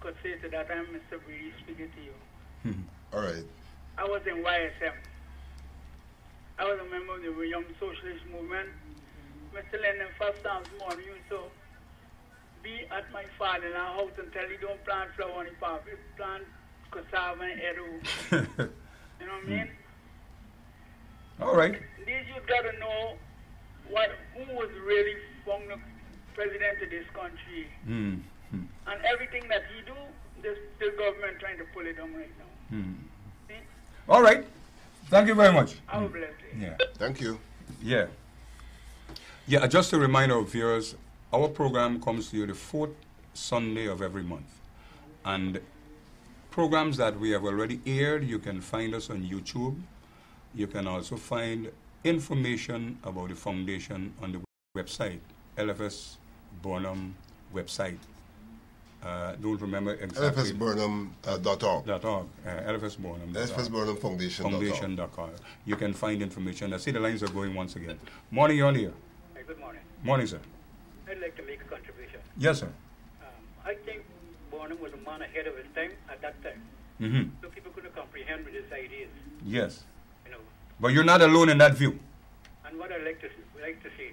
Speaker 8: could say to that time, Mr. Brady speaking to you.
Speaker 2: All right.
Speaker 8: I was in YSM. I was a member of the Young Socialist Movement. Mr. Linden Fabstam's morning used to be at my father-in-law's house and tell he don't plant flower on the farm. He plant cassava and edu. You know what I mean?
Speaker 1: All right.
Speaker 8: These youth got to know who was really from the president of this country. And everything that he do, the government trying to pull it down right now. See?
Speaker 1: All right. Thank you very much.
Speaker 8: Have a blessed day.
Speaker 1: Yeah.
Speaker 2: Thank you.
Speaker 1: Yeah. Yeah, just a reminder of viewers, our program comes to you the fourth Sunday of every month. And programs that we have already aired, you can find us on YouTube. You can also find information about the foundation on the website, LFS Burnham website. Don't remember exactly.
Speaker 2: LFSBurnham.org.
Speaker 1: LFS Burnham.
Speaker 2: LFS Burnham Foundation.org.
Speaker 1: You can find information. I see the lines are going once again. Morning, you're on the air.
Speaker 5: Hey, good morning.
Speaker 1: Morning, sir.
Speaker 5: I'd like to make a contribution.
Speaker 1: Yes, sir.
Speaker 5: I think Burnham was a man ahead of his time at that time. So people couldn't comprehend with his ideas.
Speaker 1: Yes.
Speaker 5: You know.
Speaker 1: But you're not alone in that view.
Speaker 5: And what I like to say,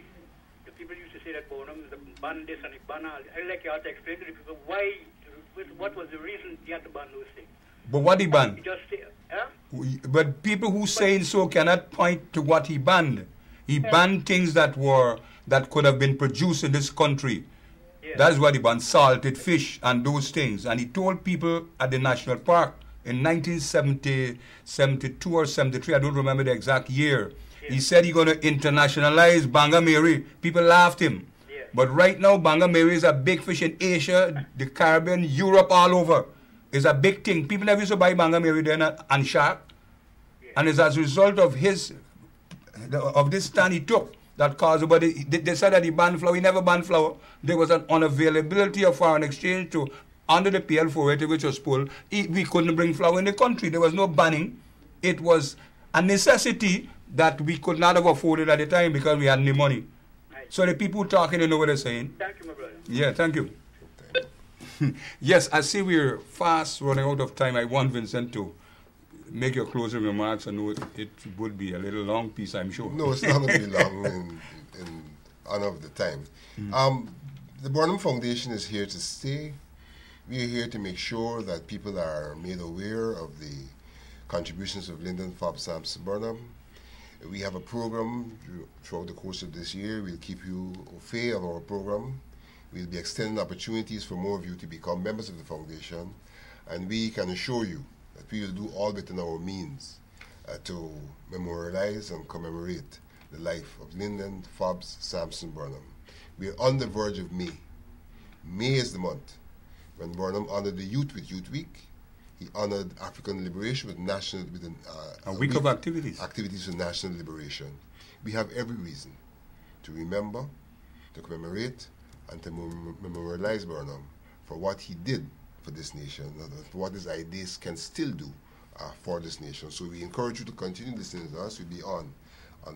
Speaker 5: the people used to say that Burnham is a ban this and a ban all. I'd like you all to explain to the people what was the reason he had to ban those things.
Speaker 1: But what he banned?
Speaker 5: He just said,
Speaker 1: But people who saying so cannot point to what he banned. He banned things that could have been produced in this country.
Speaker 5: Yes.
Speaker 1: That's what he banned, salted fish and those things. And he told people at the national park in 1972 or 73, I don't remember the exact year, he said he's going to internationalize Banga Mary. People laughed him.
Speaker 5: Yes.
Speaker 1: But right now, Banga Mary is a big fish in Asia, the Caribbean, Europe, all over. It's a big thing. People never used to buy Banga Mary then and shark.
Speaker 5: Yes.
Speaker 1: And it's as a result of this stand he took that caused, but they said that he banned flour. He never banned flour. There was an unavailability of foreign exchange to under the PL480, which was pulled. We couldn't bring flour in the country. There was no banning. It was a necessity that we could not have afforded at the time because we had no money.
Speaker 5: Right.
Speaker 1: So the people talking, you know what they're saying.
Speaker 5: Thank you, my brother.
Speaker 1: Yeah, thank you. Yes, I see we're fast running out of time. I want Vincent to make your closing remarks. I know it would be a little long piece, I'm sure.
Speaker 2: No, it's not going to be long in honor of the time. The Burnham Foundation is here to stay. We are here to make sure that people are made aware of the contributions of Lyndon Fobb Sampson Burnham. We have a program throughout the course of this year. We'll keep you au fait of our program. We'll be extending opportunities for more of you to become members of the foundation. And we can assure you that we will do all within our means to memorialize and commemorate the life of Lyndon Fobb Sampson Burnham. We are on the verge of May. May is the month when Burnham honored the youth with Youth Week. He honored African liberation with
Speaker 1: a week of activities.
Speaker 2: Activities for national liberation. We have every reason to remember, to commemorate, and to memorialize Burnham for what he did for this nation, for what his ideas can still do for this nation. So we encourage you to continue listening to us. We'll be on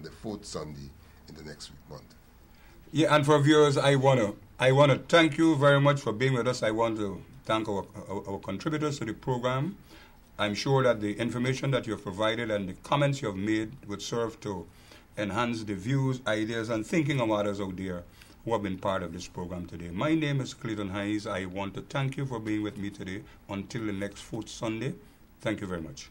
Speaker 2: the fourth Sunday in the next month.
Speaker 1: Yeah, and for viewers, I wanna thank you very much for being with us. I want to thank our contributors to the program. I'm sure that the information that you have provided and the comments you have made would serve to enhance the views, ideas, and thinking of others out there who have been part of this program today. My name is Clayton Hinds. I want to thank you for being with me today. Until the next fourth Sunday, thank you very much.